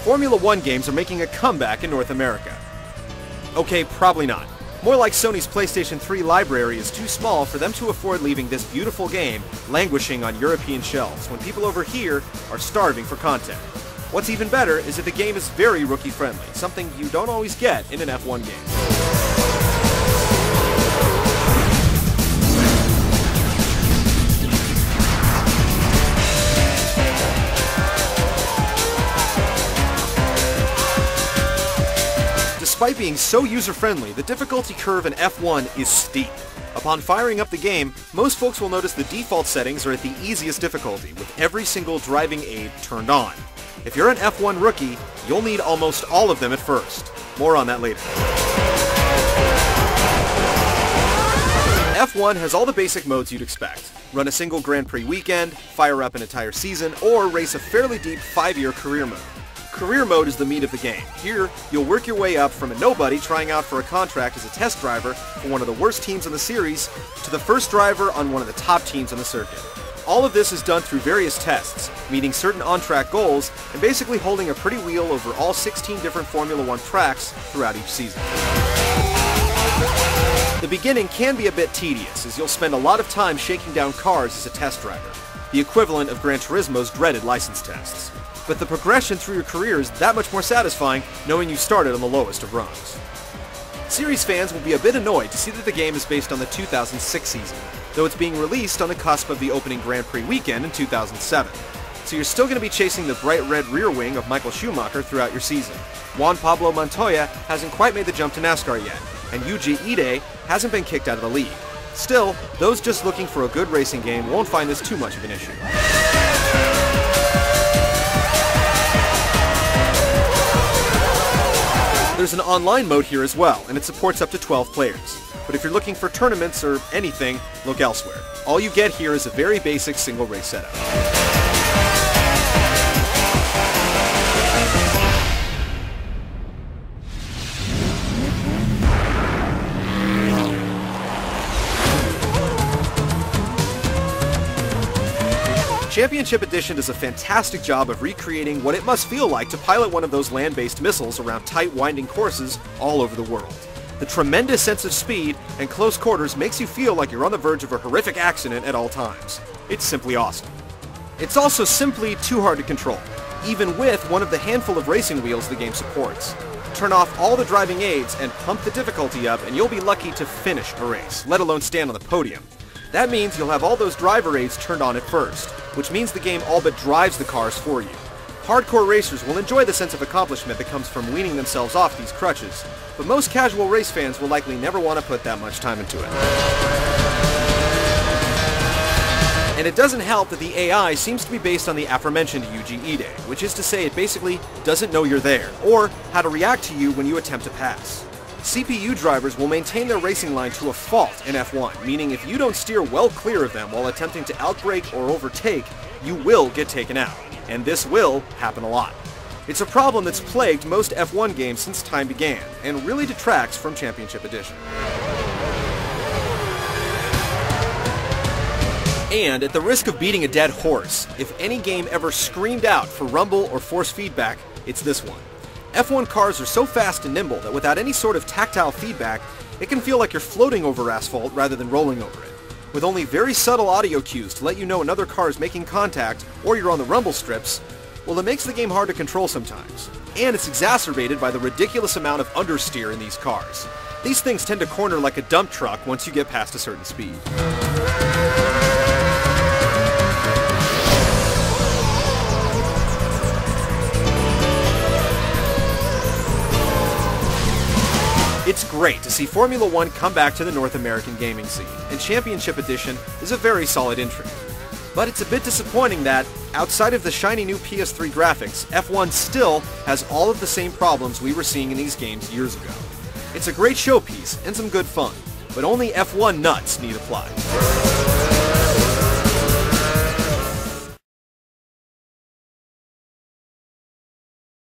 Formula One games are making a comeback in North America. Okay, probably not. More like Sony's PlayStation 3 library is too small for them to afford leaving this beautiful game languishing on European shelves when people over here are starving for content. What's even better is that the game is very rookie-friendly, something you don't always get in an F1 game. Despite being so user-friendly, the difficulty curve in F1 is steep. Upon firing up the game, most folks will notice the default settings are at the easiest difficulty, with every single driving aid turned on. If you're an F1 rookie, you'll need almost all of them at first. More on that later. F1 has all the basic modes you'd expect. Run a single Grand Prix weekend, fire up an entire season, or race a fairly deep 5-year career mode. Career mode is the meat of the game. Here, you'll work your way up from a nobody trying out for a contract as a test driver for one of the worst teams in the series to the first driver on one of the top teams on the circuit. All of this is done through various tests, meeting certain on-track goals, and basically holding a pretty wheel over all 16 different Formula One tracks throughout each season. The beginning can be a bit tedious, as you'll spend a lot of time shaking down cars as a test driver, the equivalent of Gran Turismo's dreaded license tests. But the progression through your career is that much more satisfying knowing you started on the lowest of rungs. Series fans will be a bit annoyed to see that the game is based on the 2006 season, though it's being released on the cusp of the opening Grand Prix weekend in 2007. So you're still going to be chasing the bright red rear wing of Michael Schumacher throughout your season. Juan Pablo Montoya hasn't quite made the jump to NASCAR yet, and Yuji Ide hasn't been kicked out of the league. Still, those just looking for a good racing game won't find this too much of an issue. There's an online mode here as well, and it supports up to 12 players. But if you're looking for tournaments or anything, look elsewhere. All you get here is a very basic single race setup. Championship Edition does a fantastic job of recreating what it must feel like to pilot one of those land-based missiles around tight, winding courses all over the world. The tremendous sense of speed and close quarters makes you feel like you're on the verge of a horrific accident at all times. It's simply awesome. It's also simply too hard to control, even with one of the handful of racing wheels the game supports. Turn off all the driving aids and pump the difficulty up and you'll be lucky to finish a race, let alone stand on the podium. That means you'll have all those driver aids turned on at first, which means the game all but drives the cars for you. Hardcore racers will enjoy the sense of accomplishment that comes from weaning themselves off these crutches, but most casual race fans will likely never want to put that much time into it. And it doesn't help that the AI seems to be based on the aforementioned Yuji Ide, which is to say it basically doesn't know you're there, or how to react to you when you attempt to pass. CPU drivers will maintain their racing line to a fault in F1, meaning if you don't steer well clear of them while attempting to outbrake or overtake, you will get taken out. And this will happen a lot. It's a problem that's plagued most F1 games since time began, and really detracts from Championship Edition. And at the risk of beating a dead horse, if any game ever screamed out for rumble or force feedback, it's this one. F1 cars are so fast and nimble that without any sort of tactile feedback, it can feel like you're floating over asphalt rather than rolling over it. With only very subtle audio cues to let you know another car is making contact or you're on the rumble strips, well, it makes the game hard to control sometimes. And it's exacerbated by the ridiculous amount of understeer in these cars. These things tend to corner like a dump truck once you get past a certain speed. It's great to see Formula One come back to the North American gaming scene, and Championship Edition is a very solid entry. But it's a bit disappointing that, outside of the shiny new PS3 graphics, F1 still has all of the same problems we were seeing in these games years ago. It's a great showpiece and some good fun, but only F1 nuts need apply.